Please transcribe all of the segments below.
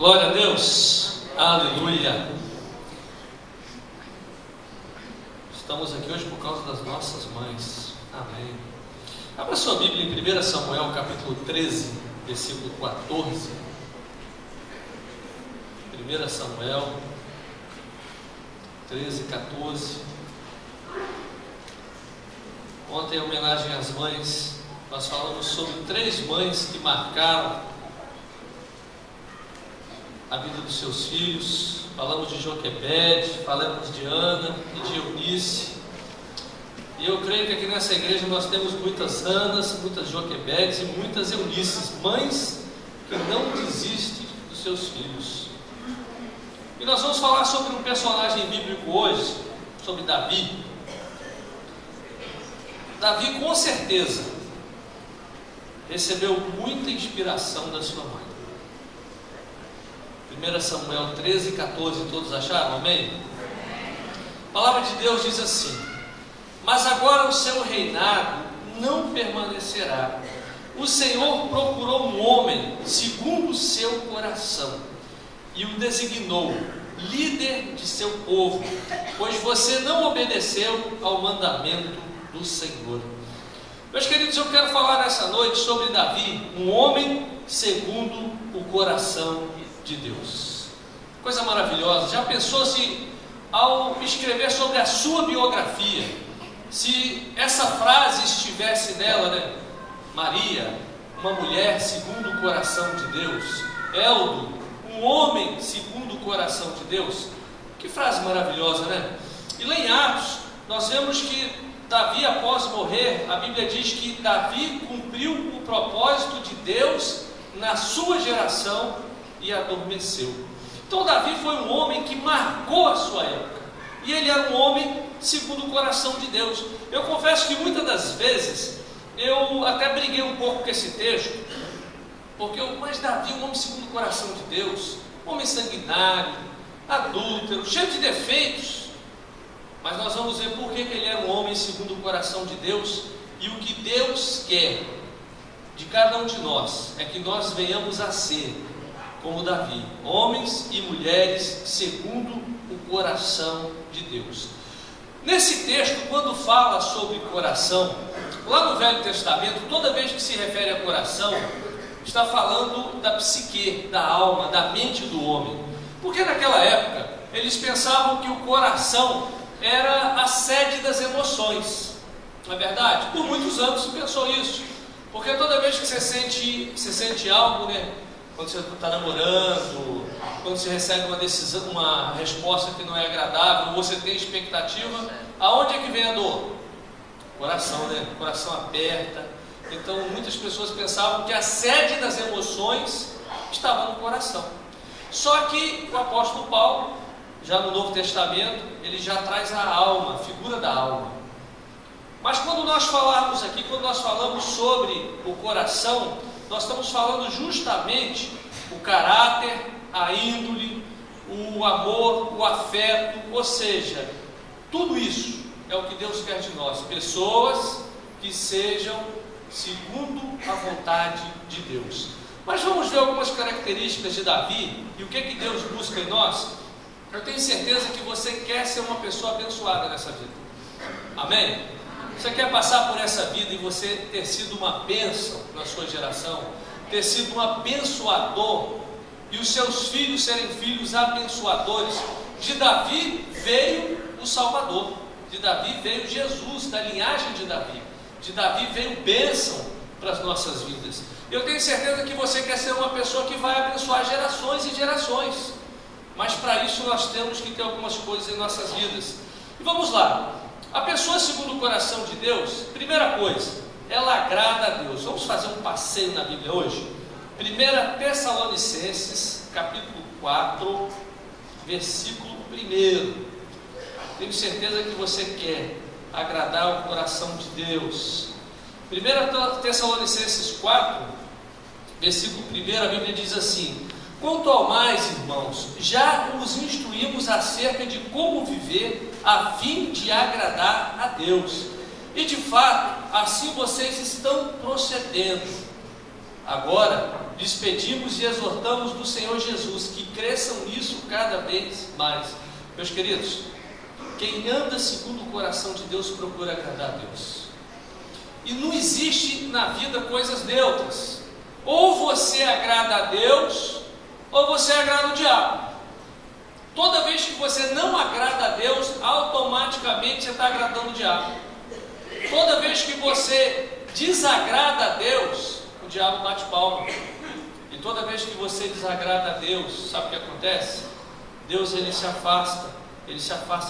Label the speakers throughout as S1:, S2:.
S1: Glória a Deus, aleluia. Estamos aqui hoje por causa das nossas mães, amém. Abra sua Bíblia em 1 Samuel capítulo 13, versículo 14. 1 Samuel 13, 14. Ontem, em homenagem às mães, nós falamos sobre 3 mães que marcaram a vida dos seus filhos. Falamos de Joquebede, falamos de Ana e de Eunice. E eu creio que aqui nessa igreja nós temos muitas Anas, muitas Joquebedes e muitas Eunices, mães que não desistem dos seus filhos. E nós vamos falar sobre um personagem bíblico hoje, sobre Davi. Davi, com certeza, recebeu muita inspiração da sua mãe. 1 Samuel 13, 14, todos acharam? Amém? A palavra de Deus diz assim: mas agora o seu reinado não permanecerá. O Senhor procurou um homem segundo o seu coração e o designou líder de seu povo, pois você não obedeceu ao mandamento do Senhor. Meus queridos, eu quero falar nessa noite sobre Davi, um homem segundo o coração de Deus. Coisa maravilhosa. Já pensou se, ao escrever sobre a sua biografia, se essa frase estivesse nela, né? Maria, uma mulher segundo o coração de Deus. Eldo, um homem segundo o coração de Deus. Que frase maravilhosa, né? E lá em Atos, nós vemos que Davi, após morrer, a Bíblia diz que Davi cumpriu o propósito de Deus na sua geração e adormeceu. Então Davi foi um homem que marcou a sua época, e ele era um homem segundo o coração de Deus. Eu confesso que muitas das vezes eu até briguei um pouco com esse texto, porque mas Davi, um homem segundo o coração de Deus, homem sanguinário, adúltero, cheio de defeitos. Mas nós vamos ver por que ele era um homem segundo o coração de Deus, e o que Deus quer de cada um de nós é que nós venhamos a ser como Davi, homens e mulheres segundo o coração de Deus. Nesse texto, quando fala sobre coração, lá no Velho Testamento, toda vez que se refere a coração, está falando da psique, da alma, da mente do homem. Porque naquela época, eles pensavam que o coração era a sede das emoções. Não é verdade? Por muitos anos se pensou isso. Porque toda vez que você sente algo, né? Quando você está namorando, quando você recebe uma decisão, uma resposta que não é agradável, você tem expectativa, aonde é que vem a dor? Coração, né? O coração aperta. Então muitas pessoas pensavam que a sede das emoções estava no coração. Só que o apóstolo Paulo, já no Novo Testamento, ele já traz a alma, a figura da alma. Mas quando nós falarmos aqui, quando nós falamos sobre o coração, nós estamos falando justamente o caráter, a índole, o amor, o afeto, ou seja, tudo isso é o que Deus quer de nós, pessoas que sejam segundo a vontade de Deus. Mas vamos ver algumas características de Davi e o que Deus busca em nós. Eu tenho certeza que você quer ser uma pessoa abençoada nessa vida, amém? Você quer passar por essa vida e você ter sido uma bênção na sua geração, ter sido um abençoador, e os seus filhos serem filhos abençoadores. De Davi veio o Salvador, de Davi veio Jesus, da linhagem de Davi veio bênção para as nossas vidas. Eu tenho certeza que você quer ser uma pessoa que vai abençoar gerações e gerações, mas para isso nós temos que ter algumas coisas em nossas vidas. E vamos lá. A pessoa segundo o coração de Deus, primeira coisa, ela agrada a Deus. Vamos fazer um passeio na Bíblia hoje? 1 Tessalonicenses, capítulo 4, versículo 1. Tenho certeza que você quer agradar o coração de Deus. 1 Tessalonicenses 4, versículo 1, a Bíblia diz assim: quanto ao mais, irmãos, já os instruímos acerca de como viver a fim de agradar a Deus. E de fato, assim vocês estão procedendo. Agora, lhes pedimos e exortamos do Senhor Jesus que cresçam nisso cada vez mais. Meus queridos, quem anda segundo o coração de Deus procura agradar a Deus. E não existe na vida coisas neutras. Ou você agrada a Deus, ou você agrada o diabo. Toda vez que você não agrada a Deus, automaticamente você está agradando o diabo. Toda vez que você desagrada a Deus, o diabo bate palma. E toda vez que você desagrada a Deus, sabe o que acontece? Deus, ele se afasta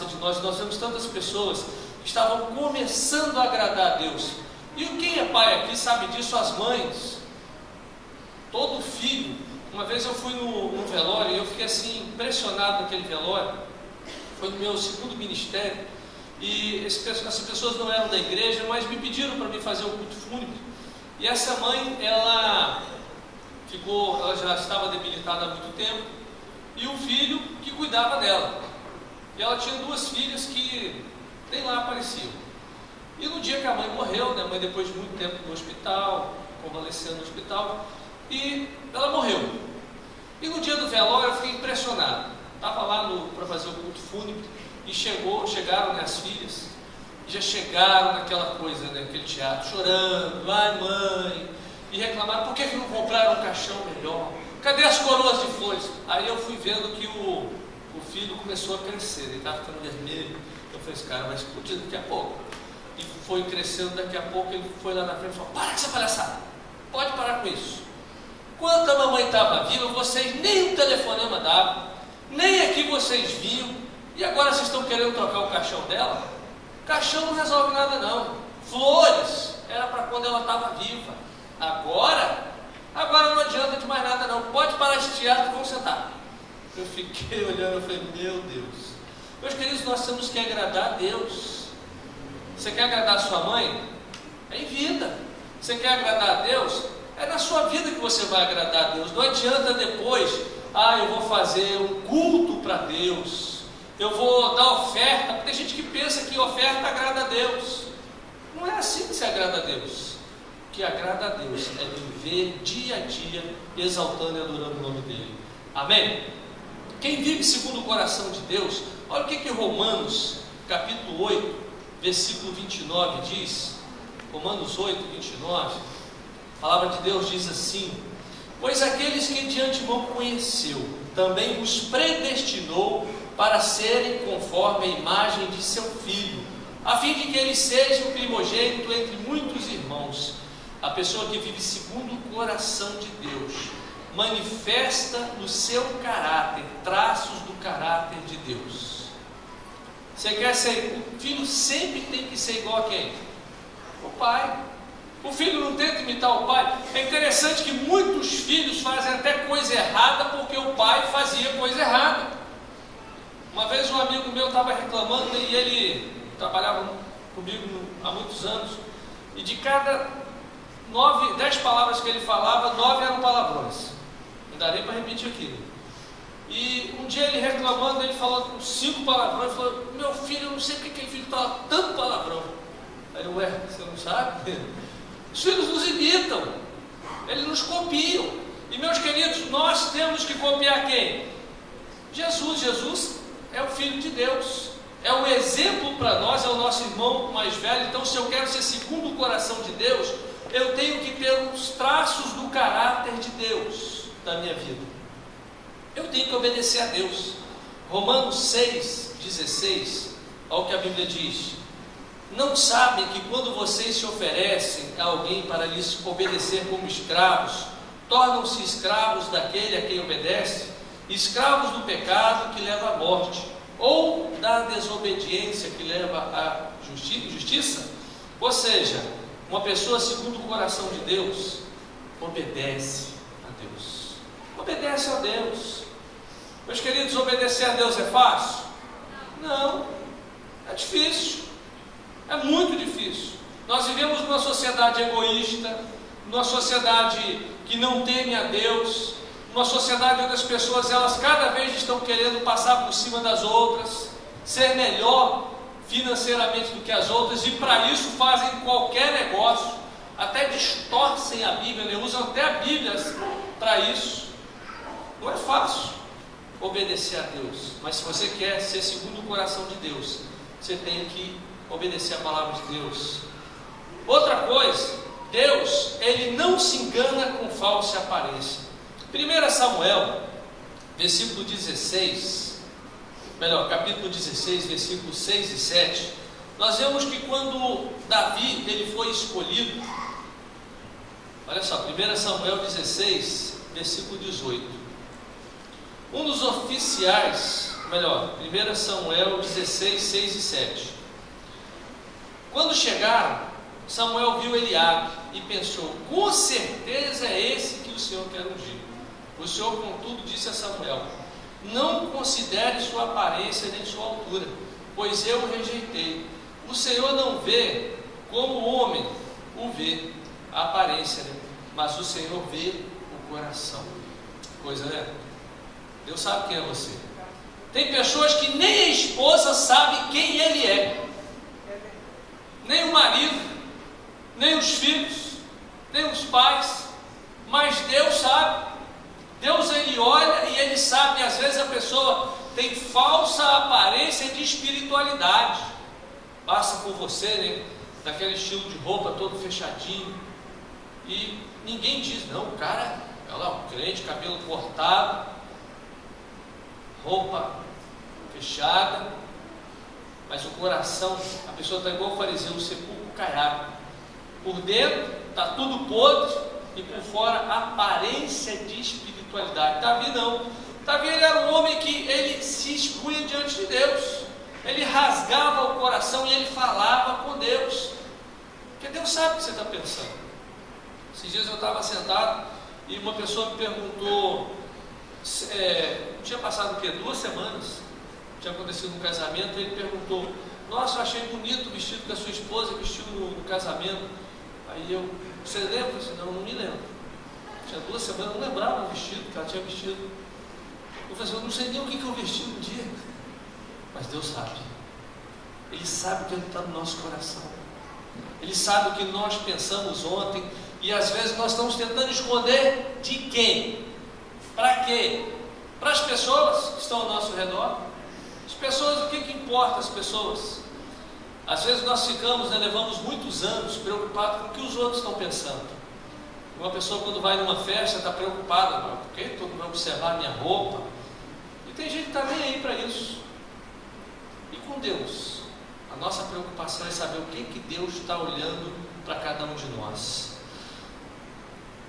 S1: de nós. Nós vemos tantas pessoas que estavam começando a agradar a Deus. E quem é pai aqui sabe disso, as mães. Todo filho. Uma vez eu fui no velório e eu fiquei assim, impressionado naquele velório. Foi no meu segundo ministério. E essas pessoas não eram da igreja, mas me pediram para mim fazer o culto fúnebre. E essa mãe, ela já estava debilitada há muito tempo. E um filho que cuidava dela. E ela tinha duas filhas que nem lá apareciam. E no dia que a mãe morreu, né, a mãe depois de muito tempo no hospital, convalescendo no hospital, e ela morreu. E no dia do velório eu fiquei impressionado. Estava lá para fazer o culto fúnebre e chegaram, né, as filhas, já chegaram naquela coisa, né, naquele teatro, chorando, ai mãe, e reclamaram, por que não compraram um caixão melhor? Cadê as coroas de flores? Aí eu fui vendo que o filho começou a crescer, ele estava ficando vermelho. Eu falei, esse cara vai explodir daqui a pouco. E foi crescendo, daqui a pouco ele foi lá na frente e falou, para com essa palhaçada, pode parar com isso. Quando a mamãe estava viva, vocês nem um telefonema davam, nem aqui vocês vinham, e agora vocês estão querendo trocar o caixão dela? Caixão não resolve nada não. Flores era para quando ela estava viva. Agora não adianta de mais nada não. Pode parar esse teatro e vamos sentar. Eu fiquei olhando e falei, meu Deus. Meus queridos, nós temos que agradar a Deus. Você quer agradar a sua mãe? É em vida. Você quer agradar a Deus? É na sua vida que você vai agradar a Deus. Não adianta depois, eu vou fazer um culto para Deus, eu vou dar oferta. Tem gente que pensa que oferta agrada a Deus. Não é assim que se agrada a Deus. O que agrada a Deus é viver dia a dia exaltando e adorando o nome dele. Amém? Quem vive segundo o coração de Deus, olha o que Romanos capítulo 8 versículo 29 diz. Romanos 8, 29, a palavra de Deus diz assim: pois aqueles que de antemão conheceu, também os predestinou para serem conforme a imagem de seu Filho, a fim de que ele seja o primogênito entre muitos irmãos. A pessoa que vive segundo o coração de Deus manifesta no seu caráter traços do caráter de Deus. Você quer ser? O filho sempre tem que ser igual a quem? O pai. O filho não tenta imitar o pai. É interessante que muitos filhos fazem até coisa errada porque o pai fazia coisa errada. Uma vez um amigo meu estava reclamando, e ele trabalhava comigo há muitos anos, e de cada 10 palavras que ele falava, 9 eram palavrões. Não dá nem para repetir aquilo. E um dia ele reclamando, ele falou 5 palavrões, ele falou, meu filho, eu não sei porque aquele filho fala tanto palavrão. Aí eu, você não sabe? Os filhos nos imitam, eles nos copiam. E meus queridos, nós temos que copiar quem? Jesus. Jesus é o Filho de Deus, é um exemplo para nós, é o nosso irmão mais velho. Então, se eu quero ser segundo o coração de Deus, eu tenho que ter os traços do caráter de Deus da minha vida. Eu tenho que obedecer a Deus. Romanos 6,16, olha o que a Bíblia diz: não sabem que quando vocês se oferecem a alguém para lhes obedecer como escravos, tornam-se escravos daquele a quem obedece, escravos do pecado que leva à morte, ou da desobediência que leva à justiça? Ou seja, uma pessoa segundo o coração de Deus obedece a Deus. Obedece a Deus. Meus queridos, obedecer a Deus é fácil? Não, é difícil. É muito difícil. Nós vivemos numa sociedade egoísta, numa sociedade que não teme a Deus, numa sociedade onde as pessoas, elas cada vez estão querendo passar por cima das outras, ser melhor financeiramente do que as outras, e para isso fazem qualquer negócio, até distorcem a Bíblia, né? Usam até a Bíblia para isso. Não é fácil obedecer a Deus, mas se você quer ser segundo o coração de Deus, você tem que obedecer a palavra de Deus. Outra coisa, Deus, Ele não se engana com falsa aparência. 1 Samuel, versículo 16, capítulo 16, versículos 6 e 7, nós vemos que quando Davi ele foi escolhido, olha só, 1 Samuel 16, versículo 18, um dos oficiais, 1 Samuel 16, 6 e 7, quando chegaram, Samuel viu Eliabe e pensou, com certeza é esse que o Senhor quer ungir. O Senhor, contudo, disse a Samuel, não considere sua aparência nem sua altura, pois eu o rejeitei. O Senhor não vê como o homem o vê, a aparência, mas o Senhor vê o coração. Coisa, né? Deus sabe quem é você. Tem pessoas que nem a esposa sabe quem ele é, nem o marido, nem os filhos, nem os pais, mas Deus sabe. Deus, ele olha e ele sabe. E às vezes a pessoa tem falsa aparência de espiritualidade, passa por você, né, daquele estilo de roupa todo fechadinho, e ninguém diz, não, o cara é lá, um crente, cabelo cortado, roupa fechada, mas o coração, a pessoa está igual o fariseu, o sepulcro caiado, por dentro está tudo podre e por fora aparência de espiritualidade. Davi não. Davi ele era um homem que ele se expunha diante de Deus, ele rasgava o coração e ele falava com Deus, porque Deus sabe o que você está pensando. Esses dias eu estava sentado e uma pessoa me perguntou, tinha passado o quê? 2 semanas, tinha acontecido um casamento, e ele perguntou, nossa, eu achei bonito o vestido que a sua esposa vestiu no casamento. Aí você lembra? Eu disse, não me lembro. Tinha 2 semanas, eu não lembrava o vestido que ela tinha vestido. Eu falei assim, eu não sei nem o que eu vesti no dia. Mas Deus sabe. Ele sabe o que está no nosso coração. Ele sabe o que nós pensamos ontem. E às vezes nós estamos tentando esconder de quem? Para quê? Para as pessoas que estão ao nosso redor. As pessoas, o que importa as pessoas? Às vezes nós ficamos, levamos muitos anos preocupados com o que os outros estão pensando. Uma pessoa quando vai numa festa está preocupada, porque todo mundo vai observar a minha roupa. E tem gente que está nem aí para isso. E com Deus, a nossa preocupação é saber o que Deus está olhando para cada um de nós.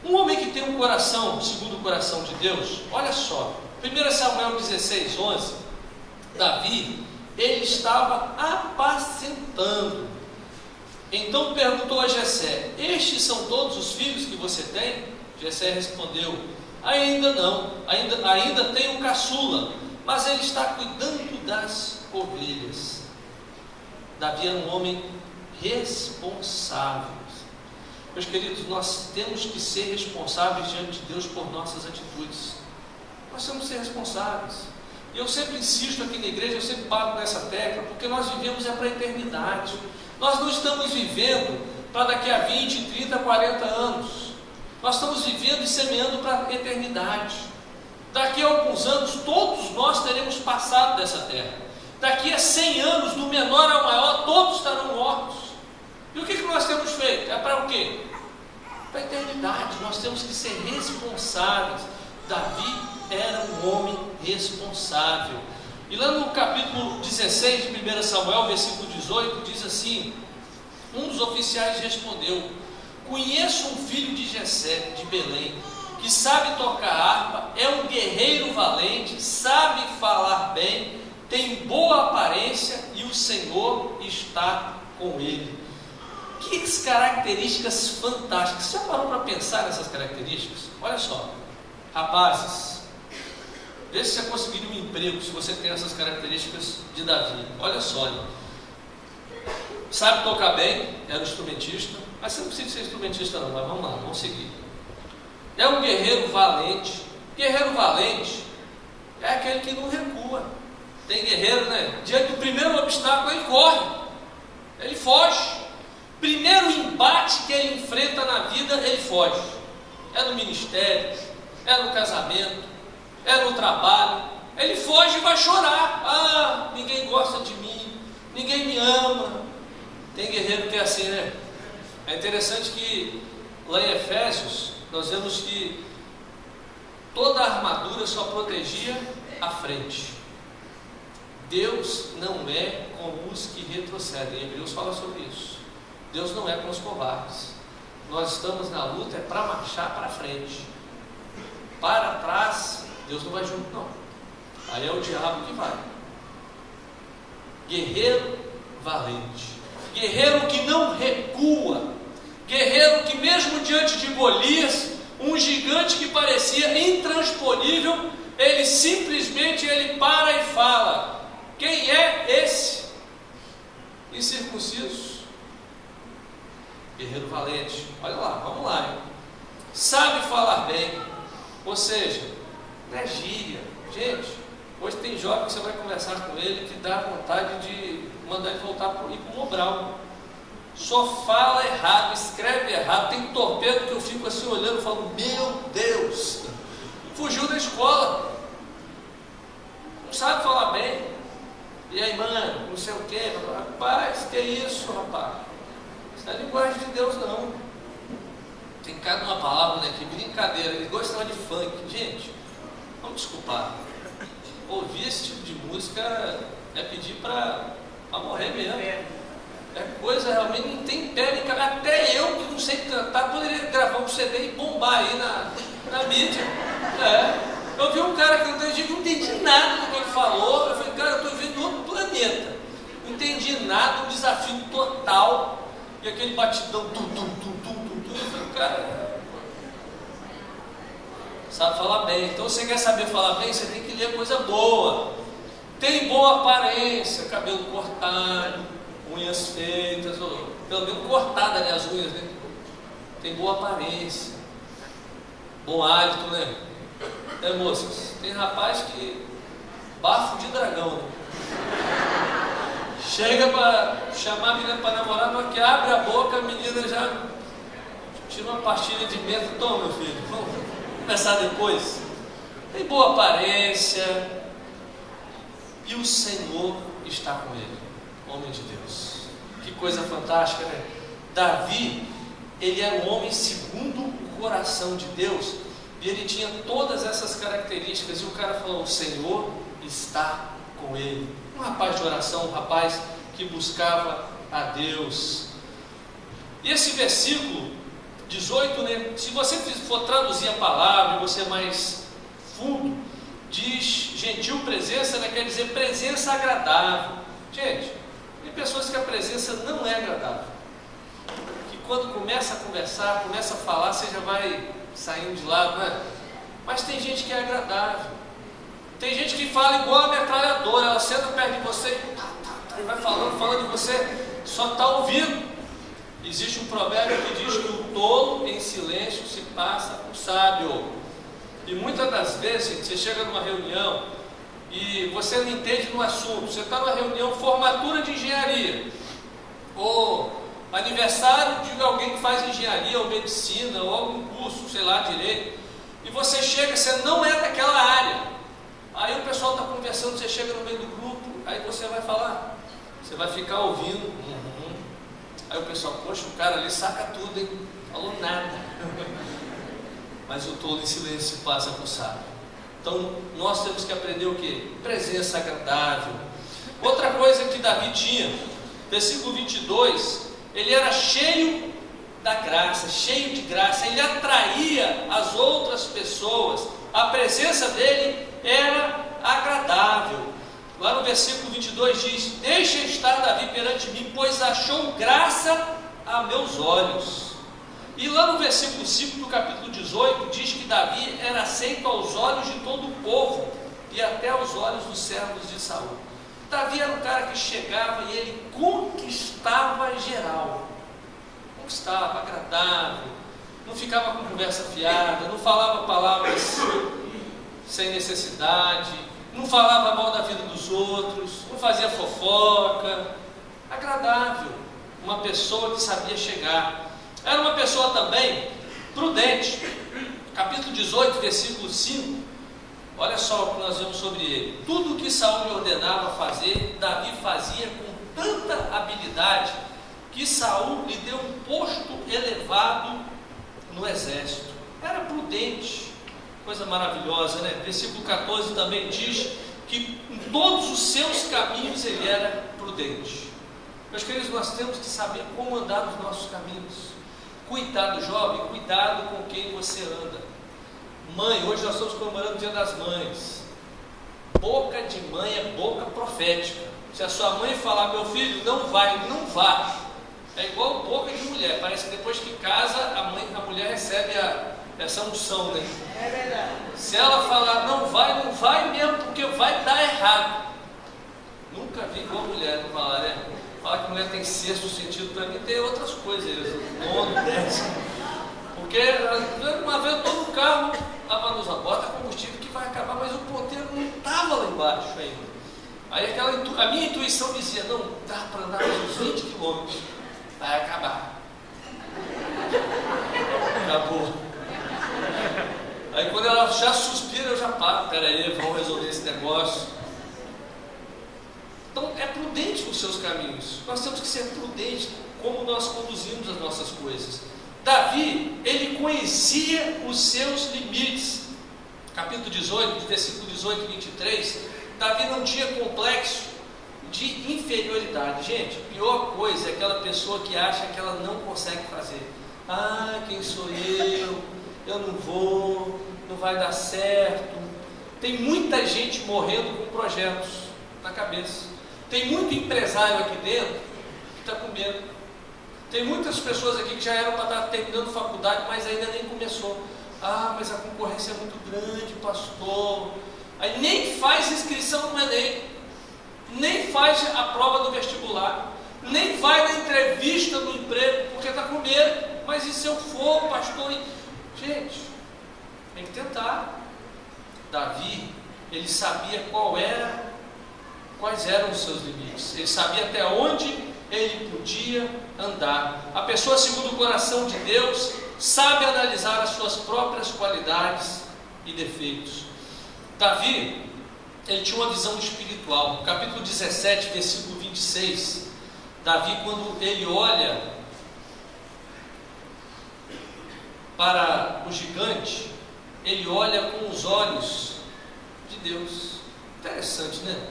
S1: Um homem que tem um coração, segundo o coração de Deus, olha só, 1 Samuel 16, 11, Davi, ele estava apacentando. Então perguntou a Jessé, estes são todos os filhos que você tem? Jessé respondeu, ainda não, ainda tem um caçula, mas ele está cuidando das ovelhas. Davi era um homem responsável. Meus queridos, nós temos que ser responsáveis diante de Deus por nossas atitudes. Nós temos que ser responsáveis. E eu sempre insisto aqui na igreja, eu sempre bato nessa tecla, porque nós vivemos para a eternidade. Nós não estamos vivendo para daqui a 20, 30, 40 anos. Nós estamos vivendo e semeando para a eternidade. Daqui a alguns anos, todos nós teremos passado dessa terra. Daqui a 100 anos, do menor ao maior, todos estarão mortos. E o que nós temos feito? É para o quê? Para a eternidade. Nós temos que ser responsáveis. Davi era um homem responsável. E lá no capítulo 16 de 1 Samuel, versículo 18, diz assim, um dos oficiais respondeu, conheço um filho de Jessé, de Belém, que sabe tocar harpa, é um guerreiro valente, sabe falar bem, tem boa aparência e o Senhor está com ele. Que características fantásticas. Você já parou para pensar nessas características? Olha só, rapazes, vê se você conseguir um emprego se você tem essas características de Davi. Olha só, sabe tocar bem, era um instrumentista, mas você não precisa ser instrumentista não, mas vamos lá, vamos seguir. É um guerreiro valente. Guerreiro valente é aquele que não recua. Tem guerreiro, né? Diante do primeiro obstáculo ele corre, ele foge. Primeiro embate que ele enfrenta na vida, ele foge. É no ministério, é no casamento, é no trabalho. Ele foge e vai chorar. Ah, ninguém gosta de mim, ninguém me ama. Tem guerreiro que é assim, né? É interessante que lá em Efésios nós vemos que toda a armadura só protegia a frente. Deus não é com os que retrocedem. Hebreus fala sobre isso. Deus não é com os covardes. Nós estamos na luta, é para marchar para frente. Para trás, Deus não vai junto, não. Aí é o diabo que vai. Guerreiro valente. Guerreiro que não recua. Guerreiro que mesmo diante de Golias, um gigante que parecia intransponível, ele simplesmente para e fala: quem é esse? Incircunciso. Guerreiro valente. Olha lá, vamos lá, hein? Sabe falar bem. Ou seja, não é gíria. Gente, hoje tem jovem que você vai conversar com ele que dá vontade de mandar ele voltar para ir para o Mobral. Só fala errado, escreve errado. Tem torpedo que eu fico assim olhando e falo: meu Deus, fugiu da escola, não sabe falar bem. E aí, mano, não sei o que. Rapaz, que isso, rapaz? Isso não é linguagem de Deus, não. Tem cada uma palavra, né? Que brincadeira. Ele gostava de funk. Gente, vamos desculpar. Ouvir esse tipo de música é pedir para morrer mesmo. É coisa realmente, não tem pé nem cabeça. Até eu que não sei cantar poderia gravar um CD e bombar aí na mídia. Eu vi um cara cantando e não entendi nada do que ele falou. Eu falei: cara, eu estou vivendo em outro planeta. Não entendi nada, um desafio total. E aquele batidão, eu falei: cara, sabe falar bem. Então, você quer saber falar bem, você tem que ler coisa boa. Tem boa aparência, cabelo cortado, unhas feitas, ou pelo menos cortada, né, as unhas, né? Tem boa aparência, bom hálito, né? Moças, tem rapaz que bafo de dragão, né? Chega para chamar a menina para namorar, mas que abre a boca, a menina já tira uma pastilha de menta. Toma, meu filho, vamos começar depois. Tem boa aparência e o Senhor está com ele. Homem de Deus, que coisa fantástica, né? Davi, ele era um homem segundo o coração de Deus, e ele tinha todas essas características, e o cara falou: o Senhor está com ele. Um rapaz de oração, um rapaz que buscava a Deus. E esse versículo 18, né? Se você for traduzir a palavra, você é mais fundo, diz gentil presença, né? Quer dizer presença agradável. Gente, tem pessoas que a presença não é agradável, que quando começa a conversar, começa a falar, você já vai saindo de lado, né? Mas tem gente que é agradável. Tem gente que fala igual a metralhadora. Ela senta perto de você e vai falando, e você só está ouvindo. Existe um provérbio que diz que o tolo em silêncio se passa por sábio. E muitas das vezes, gente, você chega numa reunião e você não entende no assunto. Você está numa reunião, formatura de engenharia, ou aniversário de alguém que faz engenharia ou medicina, ou algum curso, sei lá, direito, e você chega, você não é daquela área. Aí o pessoal está conversando, você chega no meio do grupo, aí você vai falar, você vai ficar ouvindo. Aí o pessoal: poxa, o cara ali saca tudo, hein? Falou nada. Mas o tolo em silêncio se passa por sábio. Então nós temos que aprender o quê? Presença agradável. Outra coisa que Davi tinha, versículo 22, ele era cheio da graça, cheio de graça, ele atraía as outras pessoas, a presença dele era agradável. Lá no versículo 22 diz: deixa estar Davi perante mim, pois achou graça a meus olhos. E lá no versículo 5 do capítulo 18 diz que Davi era aceito aos olhos de todo o povo e até aos olhos dos servos de Saul. Davi era um cara que chegava e ele conquistava geral. Conquistava, agradável, não ficava com conversa fiada, não falava palavras sem necessidade, não falava mal da vida dos outros, não fazia fofoca. Agradável, uma pessoa que sabia chegar. Era uma pessoa também prudente. capítulo 18, versículo 5, olha só o que nós vemos sobre ele. Tudo o que Saul lhe ordenava fazer, Davi fazia com tanta habilidade, que Saul lhe deu um posto elevado no exército. Era prudente, coisa maravilhosa, né? Versículo 14 também diz que em todos os seus caminhos ele era prudente. Meus queridos, nós temos que saber como andar nos nossos caminhos. Cuidado, jovem, cuidado com quem você anda. Mãe, hoje nós estamos comemorando o Dia das Mães. Boca de mãe é boca profética. Se a sua mãe falar, meu filho, não vai, não vá. É igual boca de mulher. Parece que depois que casa, a mulher recebe essa unção, né?
S2: É verdade.
S1: Se ela falar, não vai mesmo, porque vai dar errado. Nunca vi igual mulher não falar, né? Falar que mulher tem sexto sentido, para mim tem outras coisas, nono, décimo. Porque uma vez eu estou no carro, estava nos bota combustível que vai acabar, mas o ponteiro não estava lá embaixo ainda. Aí a minha intuição dizia, não, dá para andar uns 20 quilômetros, vai acabar. Acabou. Aí quando ela já suspira, eu já paro, peraí, vamos resolver esse negócio. Então é prudente nos seus caminhos. Nós temos que ser prudentes como nós conduzimos as nossas coisas. Davi, ele conhecia os seus limites. Capítulo 18, versículo 18 e 23, Davi não tinha complexo de inferioridade. Gente, a pior coisa é aquela pessoa que acha que ela não consegue fazer. Ah, quem sou eu? Eu não vou, não vai dar certo. Tem muita gente morrendo com projetos na cabeça. Tem muito empresário aqui dentro que está com medo. Tem muitas pessoas aqui que já eram para estar terminando faculdade, mas ainda nem começou. Ah, mas a concorrência é muito grande, pastor. Aí nem faz inscrição no Enem, nem faz a prova do vestibular, nem vai na entrevista do emprego, porque está com medo. Mas e se eu for, pastor? Gente, tem que tentar. Davi, ele sabia quais eram os seus limites. Ele sabia até onde ele podia andar. A pessoa segundo o coração de Deus sabe analisar as suas próprias qualidades e defeitos. Davi, ele tinha uma visão espiritual. No capítulo 17, versículo 26, Davi, quando ele olha para o gigante, ele olha com os olhos de Deus. Interessante, né?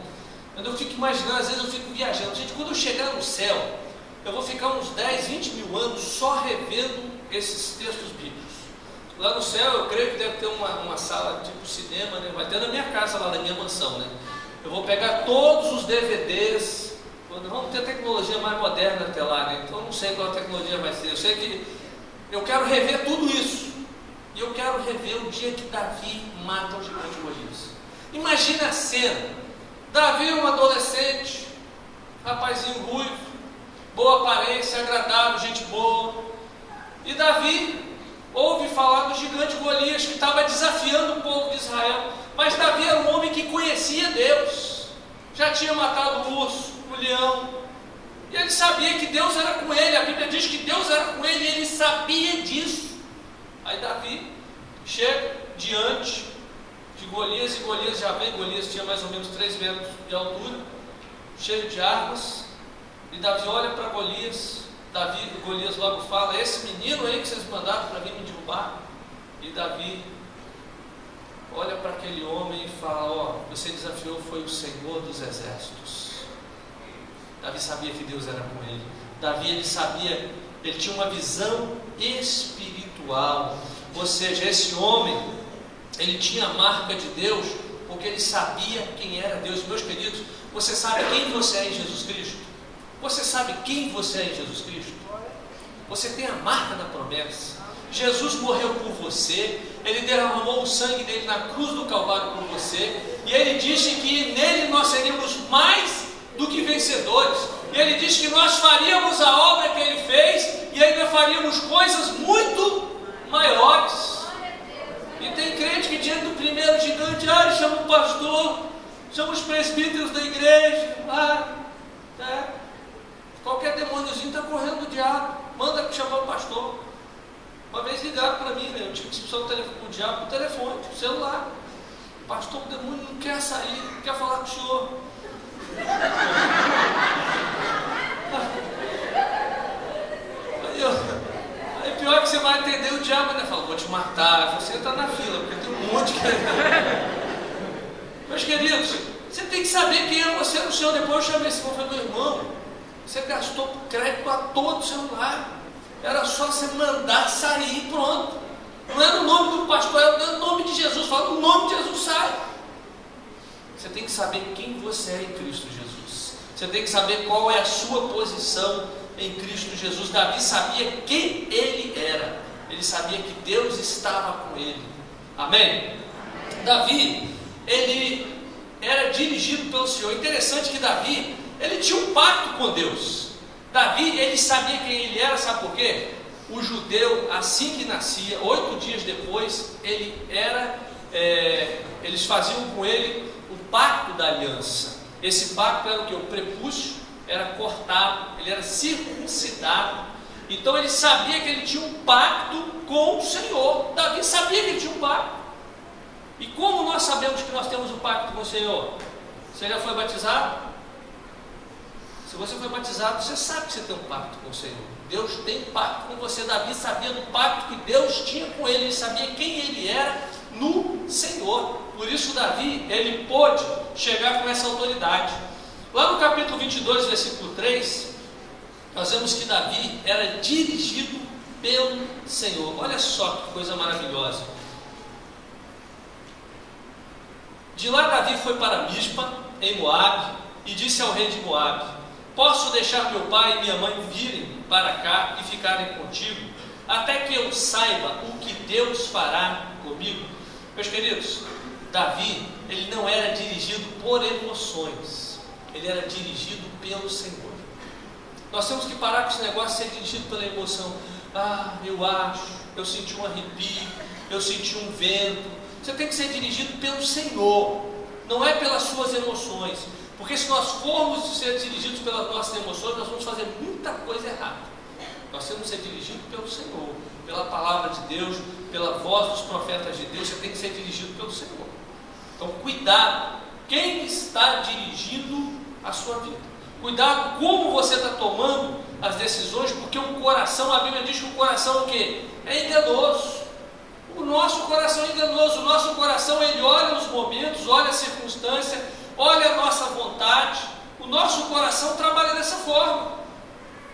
S1: Quando eu fico imaginando, às vezes eu fico viajando. Gente, quando eu chegar no céu, eu vou ficar uns 10, 20 mil anos só revendo esses textos bíblicos. Lá no céu, eu creio que deve ter uma sala tipo cinema, né? Vai ter na minha casa, lá na minha mansão, né? Eu vou pegar todos os DVDs. Vamos ter tecnologia mais moderna até lá, né? Então eu não sei qual a tecnologia vai ser. Eu sei que eu quero rever tudo isso. E eu quero rever o dia que Davi mata o gigante Golias. Imagina a cena. Davi, um adolescente, rapazinho ruivo, boa aparência, agradável, gente boa. E Davi ouve falar do gigante Golias que estava desafiando o povo de Israel. Mas Davi era um homem que conhecia Deus. Já tinha matado o urso, o leão. E ele sabia que Deus era com ele. A Bíblia diz que Deus era com ele e ele sabia disso. Aí Davi chega diante de Golias, e Golias já vem. Golias tinha mais ou menos 3 metros de altura, cheio de armas, e Davi olha para Golias. Golias logo fala, esse menino aí que vocês mandaram para vir me derrubar. E Davi olha para aquele homem e fala, ó, você desafiou foi o Senhor dos Exércitos. Davi sabia que Deus era com ele. Davi, ele sabia, ele tinha uma visão espiritual. Ou seja, esse homem, ele tinha a marca de Deus, porque ele sabia quem era Deus. Meus queridos, você sabe quem você é em Jesus Cristo? Você sabe quem você é em Jesus Cristo? Você tem a marca da promessa. Jesus morreu por você, Ele derramou o sangue dele na cruz do Calvário por você, e Ele disse que nele nós seríamos mais do que vencedores. E Ele disse que nós faríamos a obra que Ele fez, e ainda faríamos coisas muito maiores. E tem crente que diante do primeiro gigante, chama o pastor, chama os presbíteros da igreja, qualquer demôniozinho está correndo do diabo, manda chamar o pastor. Uma vez ligaram para mim, né? Eu tive que expulsar o diabo por telefone, por celular. Pastor, o demônio não quer sair, não quer falar com o senhor. Aí pior que você vai atender o diabo, né? Fala, vou te matar. Você entra na fila, porque tem um monte que... Meus queridos, você tem que saber quem é você no Senhor. Depois eu chamei esse irmão e falei, meu irmão, você gastou crédito à toa do celular. Era só você mandar sair e pronto. Não era o nome do pastor, era o nome de Jesus. Fala, o nome de Jesus sai. Você tem que saber quem você é em Cristo Jesus. Você tem que saber qual é a sua posição em Cristo Jesus. Davi sabia quem ele era. Ele sabia que Deus estava com ele. Amém? Davi, ele era dirigido pelo Senhor. Interessante que Davi, ele tinha um pacto com Deus. Davi, ele sabia quem ele era, sabe por quê? O judeu, assim que nascia, 8 dias depois, eles faziam com ele o pacto da aliança. Esse pacto era o que? O prepúcio era cortado, ele era circuncidado. Então ele sabia que ele tinha um pacto com o Senhor. Davi sabia que ele tinha um pacto. E como nós sabemos que nós temos um pacto com o Senhor? Você já foi batizado? Se você foi batizado, você sabe que você tem um pacto com o Senhor. Deus tem um pacto com você. Davi sabia do pacto que Deus tinha com ele. Ele sabia quem ele era no Senhor. Por isso Davi, ele pôde chegar com essa autoridade. Lá no capítulo 22, versículo 3, nós vemos que Davi era dirigido pelo Senhor. Olha só que coisa maravilhosa. De lá Davi foi para Mispa, em Moabe, e disse ao rei de Moabe: posso deixar meu pai e minha mãe virem para cá e ficarem contigo, até que eu saiba o que Deus fará comigo? Meus queridos, Davi, ele não era dirigido por emoções, ele era dirigido pelo Senhor. Nós temos que parar com esse negócio de ser dirigido pela emoção. Ah, eu acho, eu senti um arrepio, eu senti um vento. Você tem que ser dirigido pelo Senhor, não é pelas suas emoções. Porque se nós formos ser dirigidos pelas nossas emoções, nós vamos fazer muita coisa errada. Nós temos que ser dirigidos pelo Senhor, pela palavra de Deus, pela voz dos profetas de Deus. Você tem que ser dirigido pelo Senhor. Então cuidado, quem está dirigindo a sua vida. Cuidado como você está tomando as decisões, porque o coração, a Bíblia diz que o coração é o quê? É enganoso. O nosso coração é enganoso. O nosso coração, ele olha os momentos, olha a circunstância, olha a nossa vontade. O nosso coração trabalha dessa forma.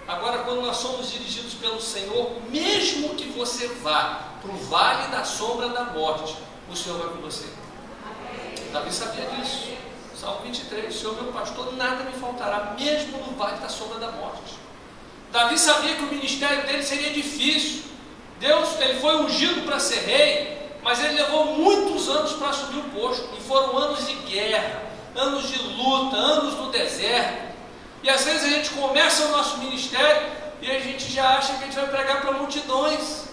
S1: Agora, quando nós somos dirigidos pelo Senhor, mesmo que você vá para o vale da sombra da morte, o Senhor vai com você. Davi sabia disso. Salmo 23, o Senhor meu pastor, nada me faltará, mesmo no vale da sombra da morte. Davi sabia que o ministério dele seria difícil. Deus, ele foi ungido para ser rei, mas ele levou muitos anos para assumir o posto, e foram anos de guerra, anos de luta, anos no deserto. E às vezes a gente começa o nosso ministério e a gente já acha que a gente vai pregar para multidões.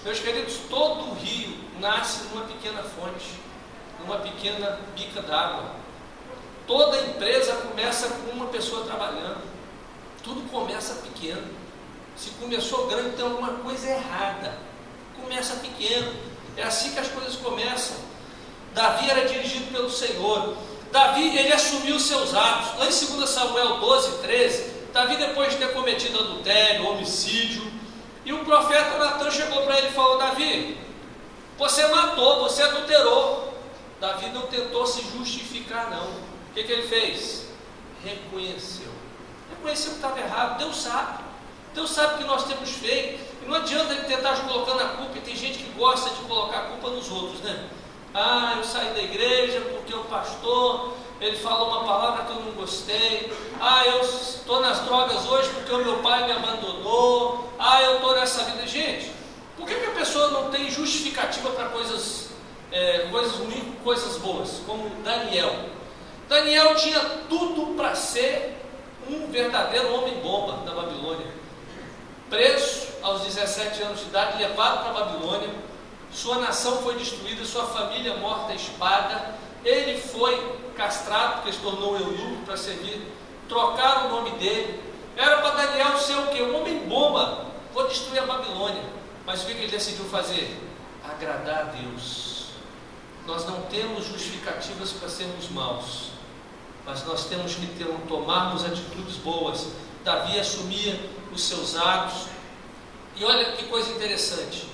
S1: Meus queridos, todo rio nasce numa pequena fonte, numa pequena bica d'água. Toda empresa começa com uma pessoa trabalhando. Tudo começa pequeno. Se começou grande, tem alguma coisa errada. Começa pequeno. É assim que as coisas começam. Davi era dirigido pelo Senhor. Davi, ele assumiu seus atos. Lá em 2 Samuel 12, 13, Davi, depois de ter cometido adultério, homicídio, e o profeta Natan chegou para ele e falou: Davi, você matou, você adulterou. Davi não tentou se justificar, não. O que ele fez? Reconheceu. Reconheceu que estava errado. Deus sabe. Deus sabe o que nós temos feito. E não adianta ele tentar colocando a culpa. E tem gente que gosta de colocar a culpa nos outros, né? Ah, eu saí da igreja porque o pastor, ele falou uma palavra que eu não gostei. Ah, eu estou nas drogas hoje porque o meu pai me abandonou. Ah, eu estou nessa vida. Gente, por que a pessoa não tem justificativa para coisas ruins, coisas boas? Como Daniel. Daniel tinha tudo para ser um verdadeiro homem-bomba da Babilônia. Preso aos 17 anos de idade, levado para a Babilônia. Sua nação foi destruída, sua família morta à espada. Ele foi castrado, porque se tornou um eunuco para servir. Trocaram o nome dele. Era para Daniel ser o quê? Um homem-bomba. Vou destruir a Babilônia. Mas o que ele decidiu fazer? Agradar a Deus. Nós não temos justificativas para sermos maus, mas nós temos que tomarmos atitudes boas. Davi assumia os seus atos, e olha que coisa interessante,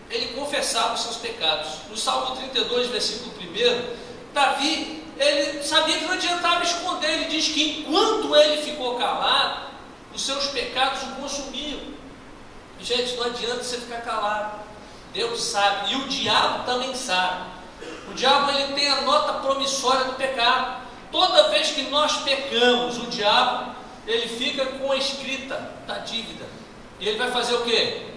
S1: ele confessava os seus pecados. No Salmo 32, versículo 1, Davi, ele sabia que não adiantava esconder. Ele diz que enquanto ele ficou calado, os seus pecados o consumiam. E, gente, não adianta você ficar calado. Deus sabe, e o diabo também sabe. O diabo, ele tem a nota promissória do pecado. Toda vez que nós pecamos, o diabo, ele fica com a escrita da dívida. E ele vai fazer o quê?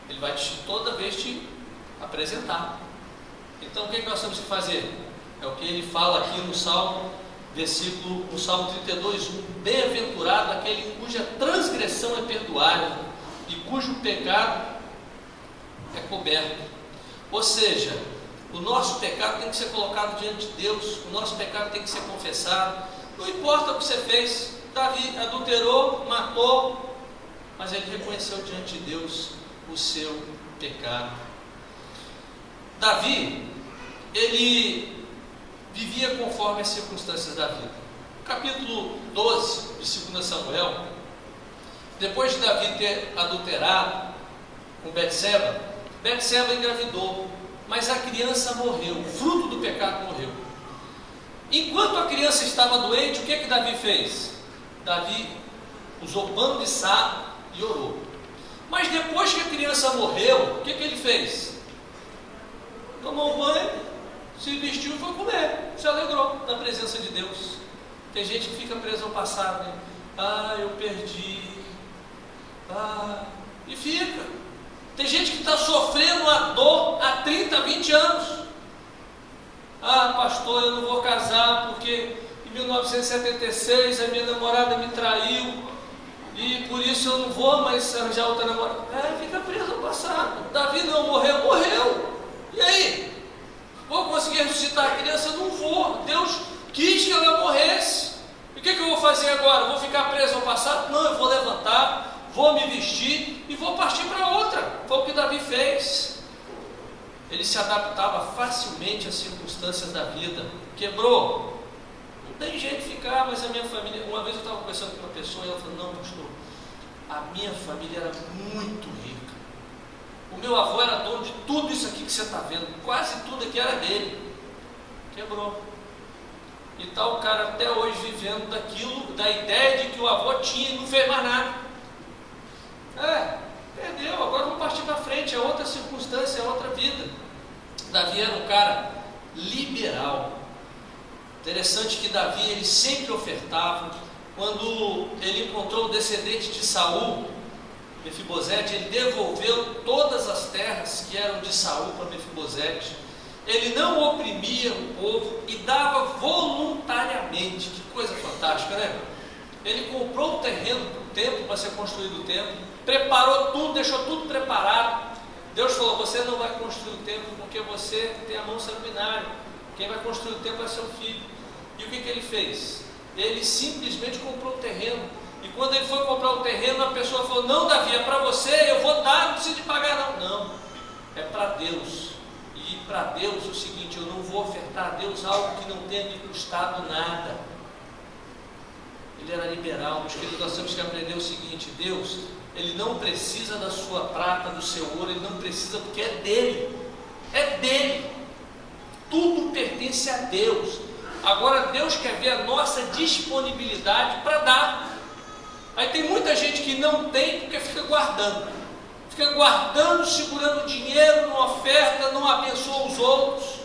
S1: Ele vai toda vez te apresentar. Então o que nós temos que fazer? É o que ele fala aqui no Salmo, no Salmo 32, 1. Bem-aventurado aquele cuja transgressão é perdoada e cujo pecado é coberto. Ou seja, o nosso pecado tem que ser colocado diante de Deus, o nosso pecado tem que ser confessado. Não importa o que você fez. Davi adulterou, matou, mas ele reconheceu diante de Deus o seu pecado. Davi, ele vivia conforme as circunstâncias da vida. Capítulo 12 de 2 Samuel, depois de Davi ter adulterado com Betseba, Betseba engravidou, mas a criança morreu, o fruto do pecado morreu. Enquanto a criança estava doente, o que Davi fez? Davi usou pano de saco e orou. Mas depois que a criança morreu, o que ele fez? Tomou um banho, se vestiu e foi comer, se alegrou na presença de Deus. Tem gente que fica preso ao passado, né? Eu perdi, e fica. Tem gente que está sofrendo a dor há 30, 20 anos. Pastor, eu não vou casar porque em 1976 a minha namorada me traiu e por isso eu não vou mais arranjar outra namorada. Fica preso ao passado. Davi não morreu, morreu. E aí? Vou conseguir ressuscitar a criança? Não vou. Deus quis que ela morresse. E o que eu vou fazer agora? Vou ficar preso ao passado? Não, eu vou levantar, vou me vestir e vou partir para outra. Foi o que Davi fez. Ele se adaptava facilmente às circunstâncias da vida. Quebrou, não tem jeito de ficar. Mas a minha família, uma vez eu estava conversando com uma pessoa e ela falou: não, pastor, a minha família era muito rica, o meu avô era dono de tudo isso aqui que você está vendo, quase tudo aqui era dele. Quebrou. E está o cara até hoje vivendo daquilo, da ideia de que o avô tinha e não fez mais nada. Perdeu, agora vamos partir para frente, é outra circunstância, é outra vida. Davi era um cara liberal. Interessante que Davi, ele sempre ofertava. Quando ele encontrou o descendente de Saul, Mefibosete, ele devolveu todas as terras que eram de Saul para Mefibosete. Ele não oprimia o povo e dava voluntariamente. Que coisa fantástica, né? Ele comprou o terreno para o templo, para ser construído o templo, preparou tudo, deixou tudo preparado. Deus falou: você não vai construir o templo porque você tem a mão sanguinária. Quem vai construir o templo é seu filho. E o que ele fez? Ele simplesmente comprou o terreno. E quando ele foi comprar o terreno, a pessoa falou: não, Davi, é para você, eu vou dar, não precisa de pagar não. Não, é para Deus. E para Deus é o seguinte: eu não vou ofertar a Deus algo que não tenha me custado nada. Ele era liberal. Meus queridos, nós temos que aprender o seguinte: Deus, Ele não precisa da sua prata, do seu ouro, Ele não precisa, porque é dele. É dele. Tudo pertence a Deus. Agora Deus quer ver a nossa disponibilidade para dar. Aí tem muita gente que não tem porque fica guardando. Fica guardando, segurando dinheiro, não oferta, não abençoa os outros.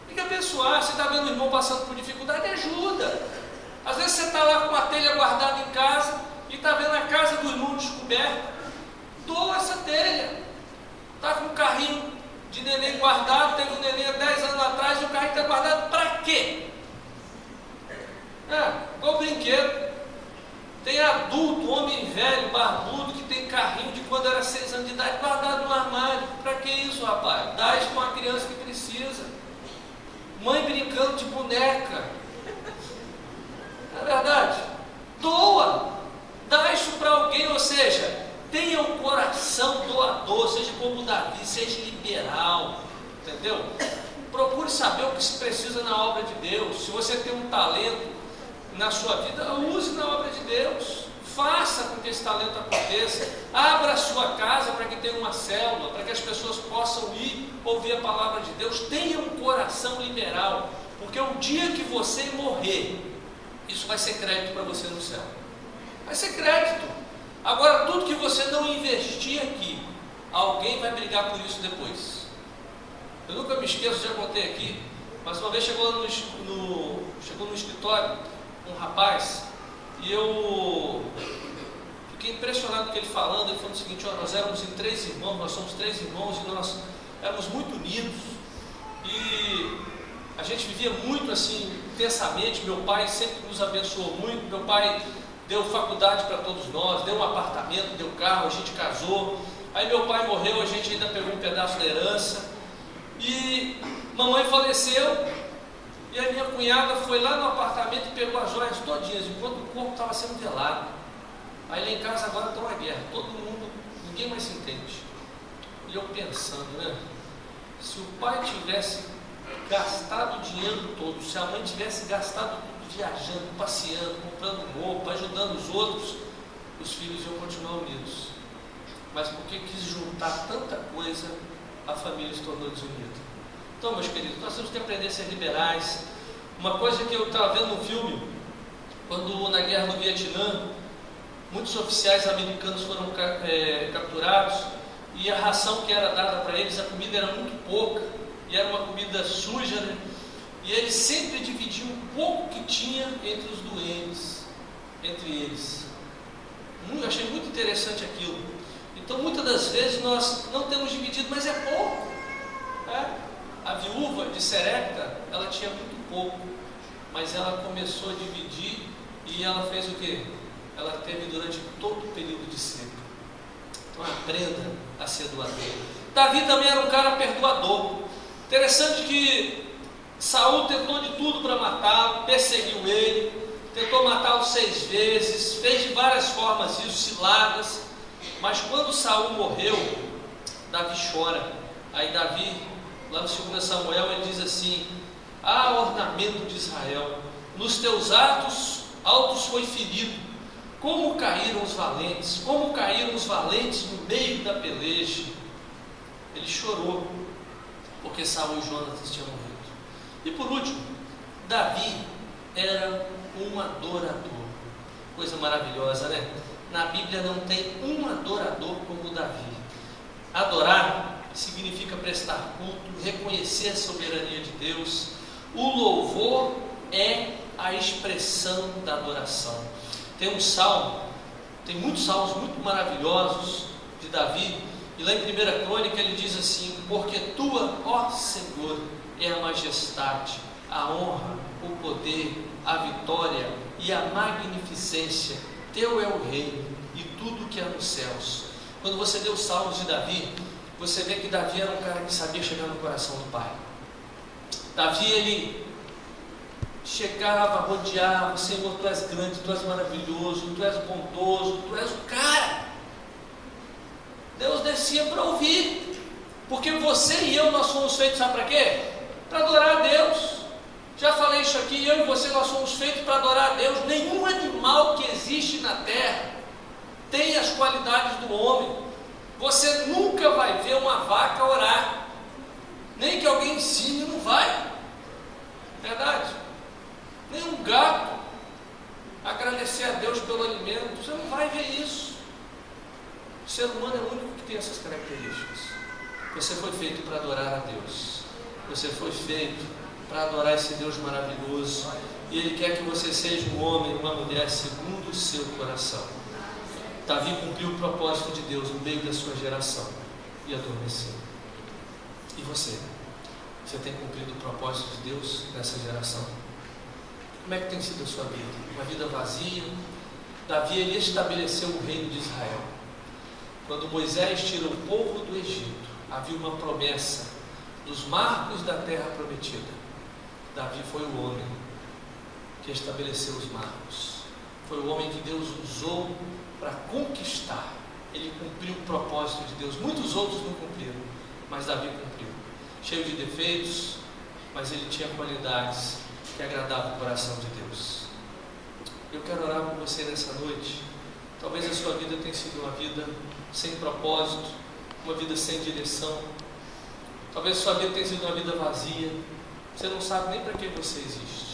S1: Tem que abençoar. Você está vendo o irmão passando por dificuldade, ajuda. Às vezes você está lá com a telha guardada em casa e está vendo a casa do irmão descoberta. Doa essa telha. Está com um carrinho de neném guardado, teve um neném há 10 anos atrás e o carrinho está guardado para quê? Igual brinquedo. Tem adulto, homem velho, barbudo, que tem carrinho de quando era 6 anos de idade guardado no armário. Para que isso, rapaz? Dá isso para uma criança que precisa. Mãe brincando de boneca. Não é verdade? Doa. Dá isso para alguém, ou seja, tenha um coração doador, seja profetiza na obra de Deus. Se você tem um talento na sua vida, use na obra de Deus. Faça com que esse talento aconteça. Abra a sua casa para que tenha uma célula, para que as pessoas possam ir ouvir a palavra de Deus. Tenha um coração liberal, porque o dia que você morrer, isso vai ser crédito para você no céu. Vai ser crédito. Agora, tudo que você não investir aqui, alguém vai brigar por isso depois. Eu nunca me esqueço, já contei aqui, mas uma vez chegou no escritório um rapaz, e eu fiquei impressionado com ele falando. Ele falou o seguinte: ó, nós éramos em 3 irmãos, nós somos 3 irmãos, e nós éramos muito unidos, e a gente vivia muito assim, intensamente. Meu pai sempre nos abençoou muito. Meu pai deu faculdade para todos nós, deu um apartamento, deu carro, a gente casou. Aí meu pai morreu, a gente ainda pegou um pedaço da herança, e mamãe faleceu. E a minha cunhada foi lá no apartamento e pegou as joias todinhas, enquanto o corpo estava sendo velado. Aí lá em casa agora está uma guerra, todo mundo, ninguém mais se entende. E eu pensando, né? Se o pai tivesse gastado o dinheiro todo, se a mãe tivesse gastado tudo viajando, passeando, comprando roupa, ajudando os outros, os filhos iam continuar unidos. Mas porque quis juntar tanta coisa, a família se tornou desunida. Então, meus queridos, nós temos que aprender a ser liberais. Uma coisa que eu estava vendo no filme, quando na guerra do Vietnã, muitos oficiais americanos foram capturados, e a ração que era dada para eles, a comida era muito pouca, e era uma comida suja, né? E eles sempre dividiam um pouco que tinha entre os doentes, entre eles. Eu achei muito interessante aquilo. Então, muitas das vezes nós não temos dividido, mas é pouco. A viúva de Serepta, ela tinha muito pouco, mas ela começou a dividir, e ela fez o quê? Ela teve durante todo o período de seca. Então aprenda a ser doador. Davi também era um cara perdoador. Interessante que Saul tentou de tudo para matá-lo, perseguiu ele, tentou matá-lo 6 vezes, fez de várias formas isso, ciladas, mas quando Saul morreu, Davi chora. Aí Davi, lá no 2 Samuel, ele diz assim: ah, ornamento de Israel, nos teus altos foi ferido. Como caíram os valentes no meio da peleja. Ele chorou, porque Saul e Jonatas tinham morrido. E por último, Davi era um adorador. Coisa maravilhosa, né? Na Bíblia não tem um adorador como Davi. Adorar significa prestar culto, reconhecer a soberania de Deus. O louvor é a expressão da adoração. Tem um salmo, tem muitos salmos muito maravilhosos de Davi, e lá em 1 Crônica ele diz assim: porque tua, ó Senhor, é a majestade, a honra, o poder, a vitória e a magnificência, teu é o reino e tudo que há nos céus. Quando você lê os salmos de Davi, você vê que Davi era um cara que sabia chegar no coração do Pai. Davi, ele chegava, rodeava: Senhor, tu és grande, tu és maravilhoso, tu és bondoso, tu és o cara. Deus descia para ouvir, porque você e eu, nós somos feitos, sabe para quê? Para adorar a Deus. Já falei isso aqui, eu e você, nós somos feitos para adorar a Deus. Nenhum animal que existe na terra tem as qualidades do homem. Você nunca vai ver uma vaca orar, nem que alguém ensine, não vai. Verdade? Nem um gato agradecer a Deus pelo alimento, você não vai ver isso. O ser humano é o único que tem essas características. Você foi feito para adorar a Deus. Você foi feito para adorar esse Deus maravilhoso, e Ele quer que você seja um homem, uma mulher segundo o seu coração. Davi cumpriu o propósito de Deus no meio da sua geração e adormeceu. E você? Você tem cumprido o propósito de Deus nessa geração? Como é que tem sido a sua vida? Uma vida vazia? Davi, ele estabeleceu o reino de Israel. Quando Moisés tira o povo do Egito, havia uma promessa dos marcos da terra prometida. Davi foi o homem que estabeleceu os marcos. Foi o homem que Deus usou para conquistar. Ele cumpriu o propósito de Deus. Muitos outros não cumpriram, mas Davi cumpriu. Cheio de defeitos, mas ele tinha qualidades que agradavam o coração de Deus. Eu quero orar por você nessa noite. Talvez a sua vida tenha sido uma vida sem propósito, uma vida sem direção. Talvez a sua vida tenha sido uma vida vazia. Você não sabe nem para que você existe.